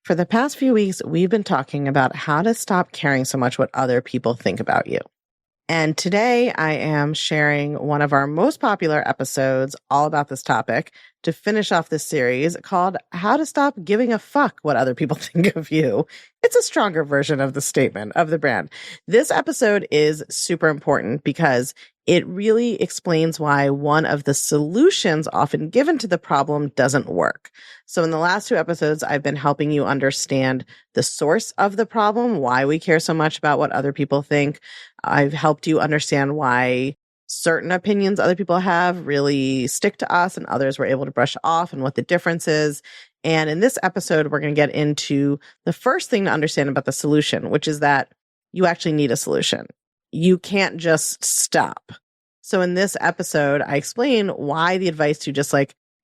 For the past few weeks, we've been talking about how to stop caring so much what other people think about you. And today I am sharing one of our most popular episodes all about this topic to finish off this series called How to Stop Giving a Fuck What Other People Think of You. It's a stronger version of the statement of the brand. This episode is super important because it really explains why one of the solutions often given to the problem doesn't work. So in the last two episodes, I've been helping you understand the source of the problem, why we care so much about what other people think. I've helped you understand why certain opinions other people have really stick to us and others we're able to brush off and what the difference is. And in this episode, we're going to get into the first thing to understand about the solution, which is that you actually need a solution. You can't just stop. So in this episode, I explain why the advice to just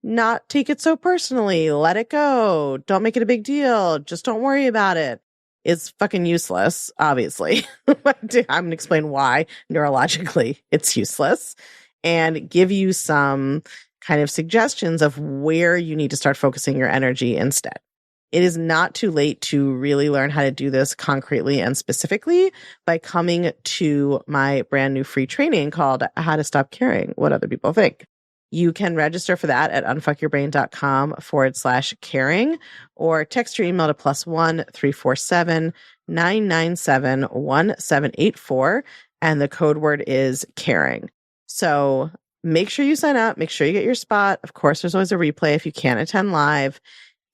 not take it so personally, let it go, don't make it a big deal, just don't worry about it, is fucking useless, obviously. I'm going to explain why neurologically it's useless and give you some kind of suggestions of where you need to start focusing your energy instead. It is not too late to really learn how to do this concretely and specifically by coming to my brand new free training called How to Stop Caring What Other People Think. You can register for that at unfuckyourbrain.com/caring or text your email to +1 347 997 1784 and the code word is caring. So make sure you sign up, make sure you get your spot. Of course, there's always a replay if you can't attend live.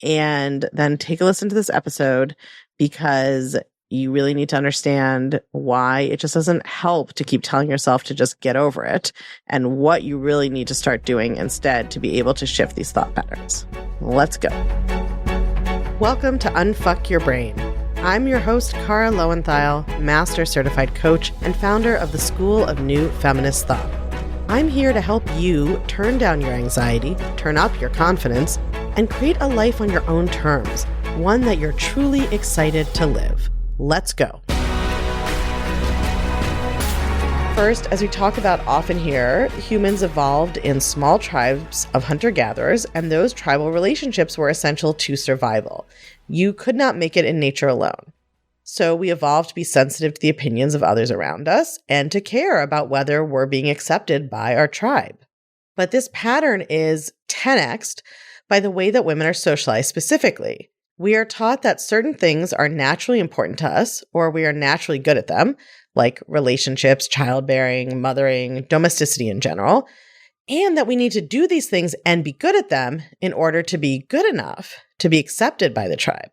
And then take a listen to this episode because you really need to understand why it just doesn't help to keep telling yourself to just get over it and what you really need to start doing instead to be able to shift these thought patterns. Let's go. Welcome to Unfuck Your Brain. I'm your host, Cara Loewentheil, Master Certified Coach and founder of the School of New Feminist Thought. I'm here to help you turn down your anxiety, turn up your confidence, and create a life on your own terms, one that you're truly excited to live. Let's go. First, as we talk about often here, humans evolved in small tribes of hunter-gatherers, and those tribal relationships were essential to survival. You could not make it in nature alone. So we evolved to be sensitive to the opinions of others around us and to care about whether we're being accepted by our tribe. But this pattern is 10x'd by the way that women are socialized specifically. We are taught that certain things are naturally important to us, or we are naturally good at them, like relationships, childbearing, mothering, domesticity in general, and that we need to do these things and be good at them in order to be good enough to be accepted by the tribe.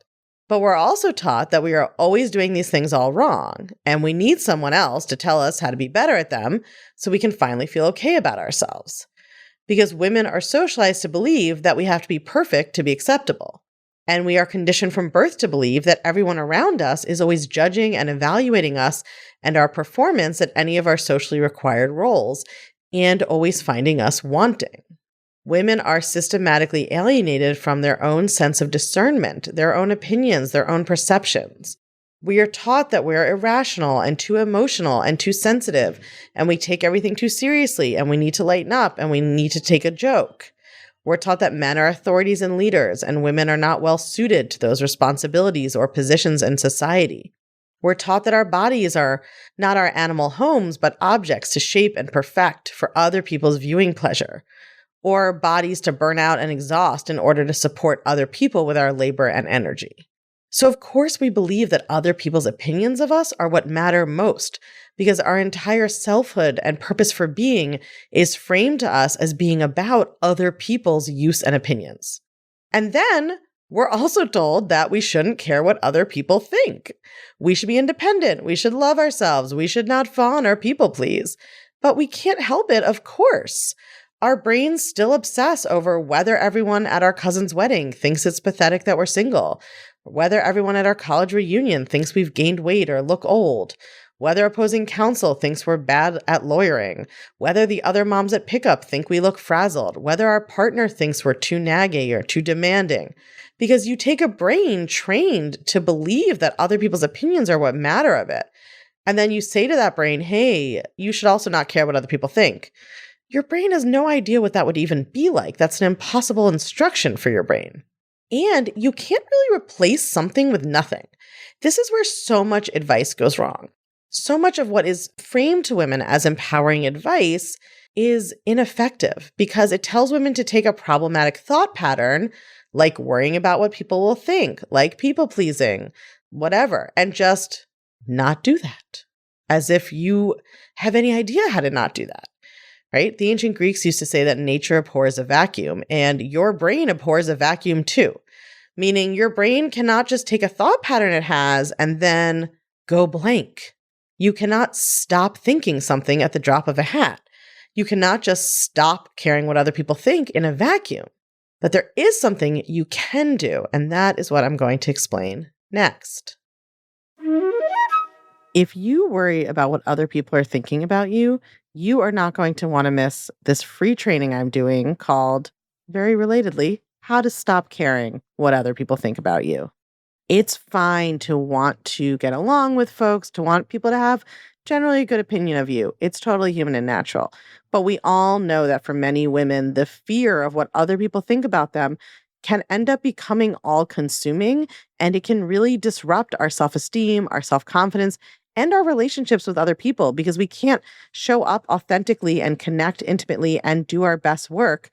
But we're also taught that we are always doing these things all wrong, and we need someone else to tell us how to be better at them so we can finally feel okay about ourselves. Because women are socialized to believe that we have to be perfect to be acceptable. And we are conditioned from birth to believe that everyone around us is always judging and evaluating us and our performance at any of our socially required roles, and always finding us wanting. Women are systematically alienated from their own sense of discernment, their own opinions, their own perceptions. We are taught that we're irrational and too emotional and too sensitive, and we take everything too seriously, and we need to lighten up, and we need to take a joke. We're taught that men are authorities and leaders, and women are not well suited to those responsibilities or positions in society. We're taught that our bodies are not our animal homes, but objects to shape and perfect for other people's viewing pleasure, or bodies to burn out and exhaust in order to support other people with our labor and energy. So of course we believe that other people's opinions of us are what matter most, because our entire selfhood and purpose for being is framed to us as being about other people's use and opinions. And then we're also told that we shouldn't care what other people think. We should be independent. We should love ourselves. We should not fawn or people please. But we can't help it, of course. Our brains still obsess over whether everyone at our cousin's wedding thinks it's pathetic that we're single, whether everyone at our college reunion thinks we've gained weight or look old, whether opposing counsel thinks we're bad at lawyering, whether the other moms at pickup think we look frazzled, whether our partner thinks we're too naggy or too demanding. Because you take a brain trained to believe that other people's opinions are what matter of it. And then you say to that brain, hey, you should also not care what other people think. Your brain has no idea what that would even be like. That's an impossible instruction for your brain. And you can't really replace something with nothing. This is where so much advice goes wrong. So much of what is framed to women as empowering advice is ineffective because it tells women to take a problematic thought pattern, like worrying about what people will think, like people pleasing, whatever, and just not do that, as if you have any idea how to not do that, right? The ancient Greeks used to say that nature abhors a vacuum, and your brain abhors a vacuum too, meaning your brain cannot just take a thought pattern it has and then go blank. You cannot stop thinking something at the drop of a hat. You cannot just stop caring what other people think in a vacuum. But there is something you can do, and that is what I'm going to explain next. If you worry about what other people are thinking about you, you are not going to want to miss this free training I'm doing called, very relatedly, How to Stop Caring What Other People Think About You. It's fine to want to get along with folks, to want people to have generally a good opinion of you. It's totally human and natural. But we all know that for many women, the fear of what other people think about them can end up becoming all-consuming, and it can really disrupt our self-esteem, our self-confidence, and our relationships with other people because we can't show up authentically and connect intimately and do our best work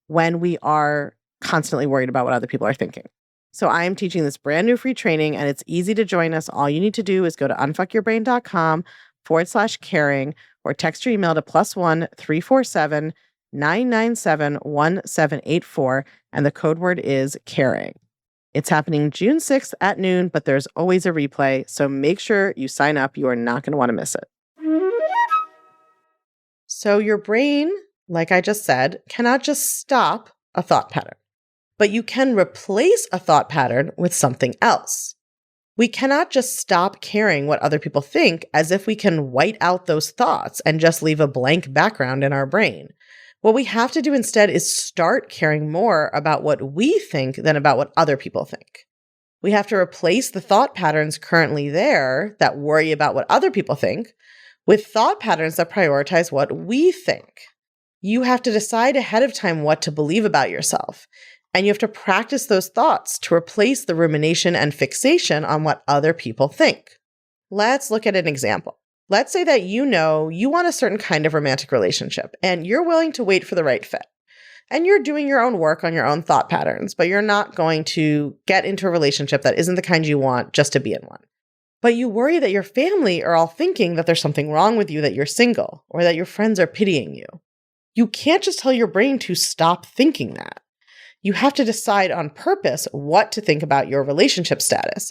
when we are constantly worried about what other people are thinking. So I am teaching this brand new free training, and it's easy to join us. All you need to do is go to unfuckyourbrain.com/caring or text your email to +1 347 997 1784, and the code word is caring. It's happening June 6th at noon, but there's always a replay, so make sure you sign up. You are not going to want to miss it. So your brain, like I just said, cannot just stop a thought pattern, but you can replace a thought pattern with something else. We cannot just stop caring what other people think as if we can white out those thoughts and just leave a blank background in our brain. What we have to do instead is start caring more about what we think than about what other people think. We have to replace the thought patterns currently there that worry about what other people think with thought patterns that prioritize what we think. You have to decide ahead of time what to believe about yourself, and you have to practice those thoughts to replace the rumination and fixation on what other people think. Let's look at an example. Let's say that you know you want a certain kind of romantic relationship, and you're willing to wait for the right fit. And you're doing your own work on your own thought patterns, but you're not going to get into a relationship that isn't the kind you want just to be in one. But you worry that your family are all thinking that there's something wrong with you, that you're single, or that your friends are pitying you. You can't just tell your brain to stop thinking that. You have to decide on purpose what to think about your relationship status.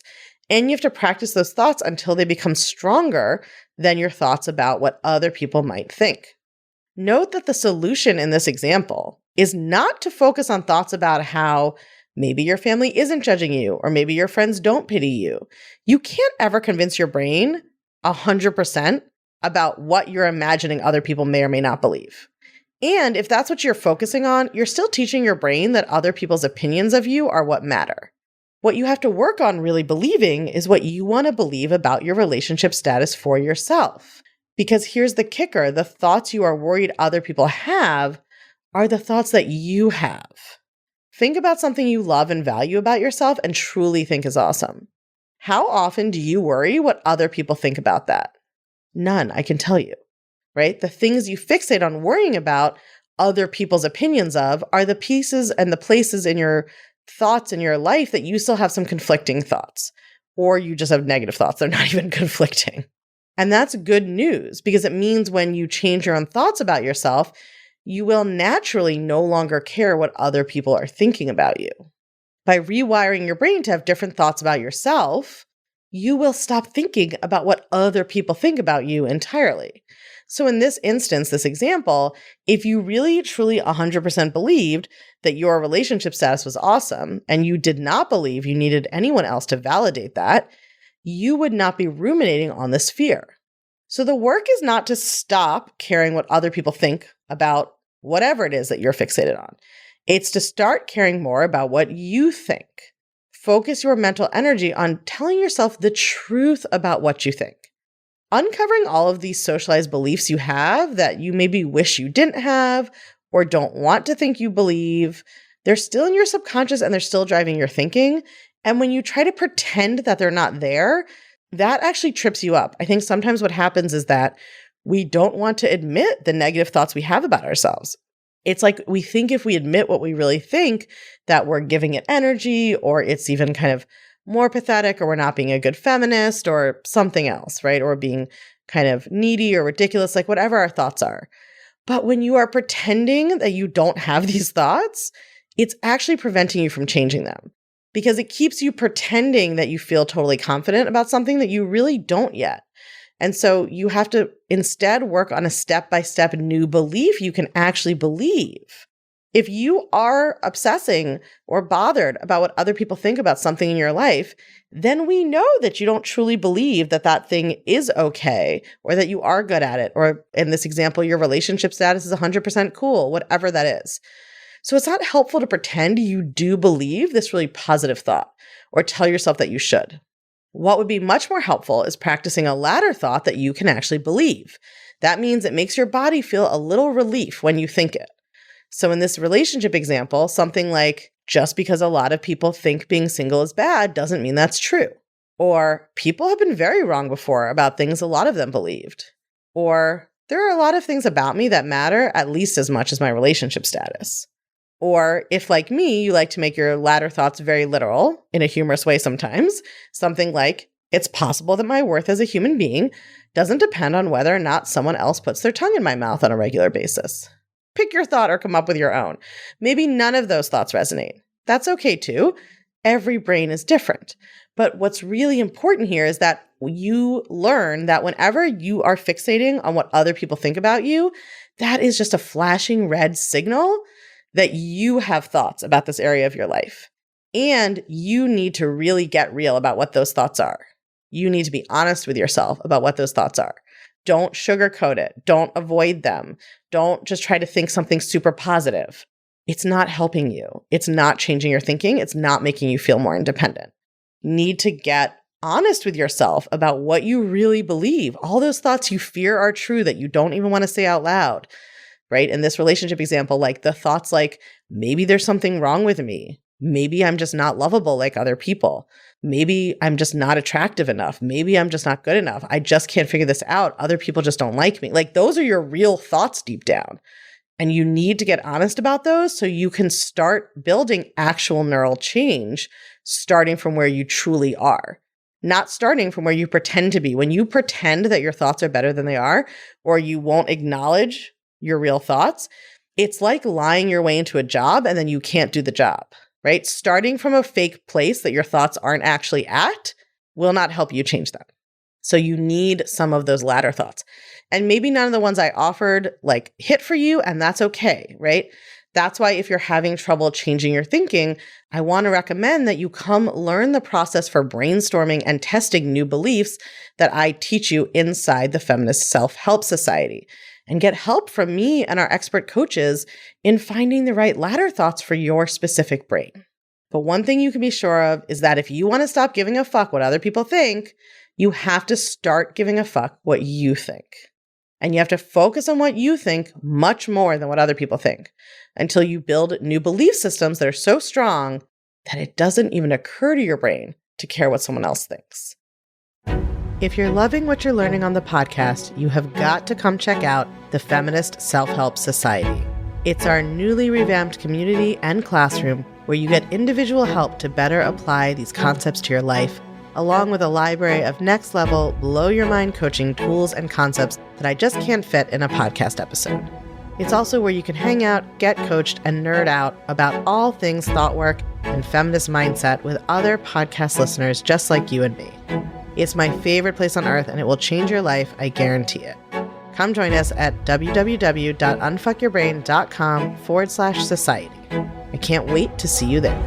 And you have to practice those thoughts until they become stronger than your thoughts about what other people might think. Note that the solution in this example is not to focus on thoughts about how maybe your family isn't judging you, or maybe your friends don't pity you. You can't ever convince your brain 100% about what you're imagining other people may or may not believe. And if that's what you're focusing on, you're still teaching your brain that other people's opinions of you are what matter. What you have to work on really believing is what you want to believe about your relationship status for yourself. Because here's the kicker, the thoughts you are worried other people have are the thoughts that you have. Think about something you love and value about yourself and truly think is awesome. How often do you worry what other people think about that? None, I can tell you, right? The things you fixate on worrying about other people's opinions of are the pieces and the places in your thoughts in your life that you still have some conflicting thoughts, or you just have negative thoughts. They're not even conflicting. And that's good news because it means when you change your own thoughts about yourself, you will naturally no longer care what other people are thinking about you. By rewiring your brain to have different thoughts about yourself, you will stop thinking about what other people think about you entirely. So in this instance, this example, if you really truly 100% believed that your relationship status was awesome and you did not believe you needed anyone else to validate that, you would not be ruminating on this fear. So the work is not to stop caring what other people think about whatever it is that you're fixated on. It's to start caring more about what you think. Focus your mental energy on telling yourself the truth about what you think. Uncovering all of these socialized beliefs you have that you maybe wish you didn't have or don't want to think you believe, They're still in your subconscious and they're still driving your thinking. And when you try to pretend that they're not there, that actually trips you up. I think sometimes what happens is that we don't want to admit the negative thoughts we have about ourselves. It's like we think if we admit what we really think, that we're giving it energy, or it's even kind of more pathetic, or we're not being a good feminist, or something else, right? Or being kind of needy or ridiculous, like whatever our thoughts are. But when you are pretending that you don't have these thoughts, it's actually preventing you from changing them, because it keeps you pretending that you feel totally confident about something that you really don't yet. And so you have to instead work on a step-by-step new belief you can actually believe. If you are obsessing or bothered about what other people think about something in your life, then we know that you don't truly believe that that thing is okay, or that you are good at it, or in this example, your relationship status is 100% cool, whatever that is. So it's not helpful to pretend you do believe this really positive thought or tell yourself that you should. What would be much more helpful is practicing a latter thought that you can actually believe. That means it makes your body feel a little relief when you think it. So in this relationship example, something like, just because a lot of people think being single is bad doesn't mean that's true. Or, people have been very wrong before about things a lot of them believed. Or, there are a lot of things about me that matter at least as much as my relationship status. Or if, like me, you like to make your latter thoughts very literal, in a humorous way sometimes, something like, it's possible that my worth as a human being doesn't depend on whether or not someone else puts their tongue in my mouth on a regular basis. Pick your thought or come up with your own. Maybe none of those thoughts resonate. That's okay too. Every brain is different. But what's really important here is that you learn that whenever you are fixating on what other people think about you, that is just a flashing red signal that you have thoughts about this area of your life. And you need to really get real about what those thoughts are. You need to be honest with yourself about what those thoughts are. Don't sugarcoat it. Don't avoid them. Don't just try to think something super positive. It's not helping you. It's not changing your thinking. It's not making you feel more independent. You need to get honest with yourself about what you really believe. All those thoughts you fear are true that you don't even want to say out loud. Right? In this relationship example, like the thoughts like, maybe there's something wrong with me. Maybe I'm just not lovable like other people. Maybe I'm just not attractive enough. Maybe I'm just not good enough. I just can't figure this out. Other people just don't like me. Like those are your real thoughts deep down. And you need to get honest about those so you can start building actual neural change, starting from where you truly are, not starting from where you pretend to be. When you pretend that your thoughts are better than they are, or you won't acknowledge your real thoughts, it's like lying your way into a job and then you can't do the job, right? Starting from a fake place that your thoughts aren't actually at will not help you change them. So you need some of those latter thoughts. And maybe none of the ones I offered like hit for you, and that's okay, right? That's why if you're having trouble changing your thinking, I want to recommend that you come learn the process for brainstorming and testing new beliefs that I teach you inside the Feminist Self-Help Society, and get help from me and our expert coaches in finding the right latter thoughts for your specific brain. But one thing you can be sure of is that if you want to stop giving a fuck what other people think, you have to start giving a fuck what you think. And you have to focus on what you think much more than what other people think, until you build new belief systems that are so strong that it doesn't even occur to your brain to care what someone else thinks. If you're loving what you're learning on the podcast, you have got to come check out the Feminist Self-Help Society. It's our newly revamped community and classroom where you get individual help to better apply these concepts to your life, along with a library of next-level, blow-your-mind coaching tools and concepts that I just can't fit in a podcast episode. It's also where you can hang out, get coached, and nerd out about all things thought work and feminist mindset with other podcast listeners just like you and me. It's my favorite place on earth, and it will change your life, I guarantee it. Come join us at www.unfuckyourbrain.com/society. I can't wait to see you there.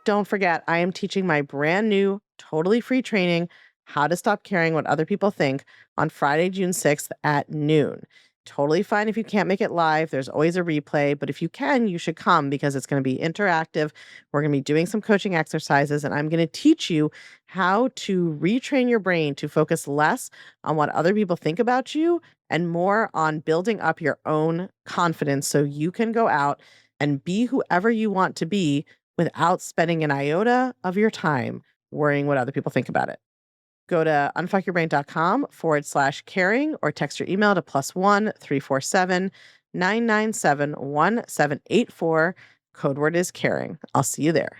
Don't forget, I am teaching my brand new, totally free training, How to Stop Caring What Other People Think, on Friday, June 6th at noon. Totally fine if you can't make it live. There's always a replay, but if you can, you should come because it's going to be interactive. We're going to be doing some coaching exercises, and I'm going to teach you how to retrain your brain to focus less on what other people think about you and more on building up your own confidence so you can go out and be whoever you want to be without spending an iota of your time worrying what other people think about it. Go to unfuckyourbrain.com/caring or text your email to +1 347 997 1784. Code word is caring. I'll see you there.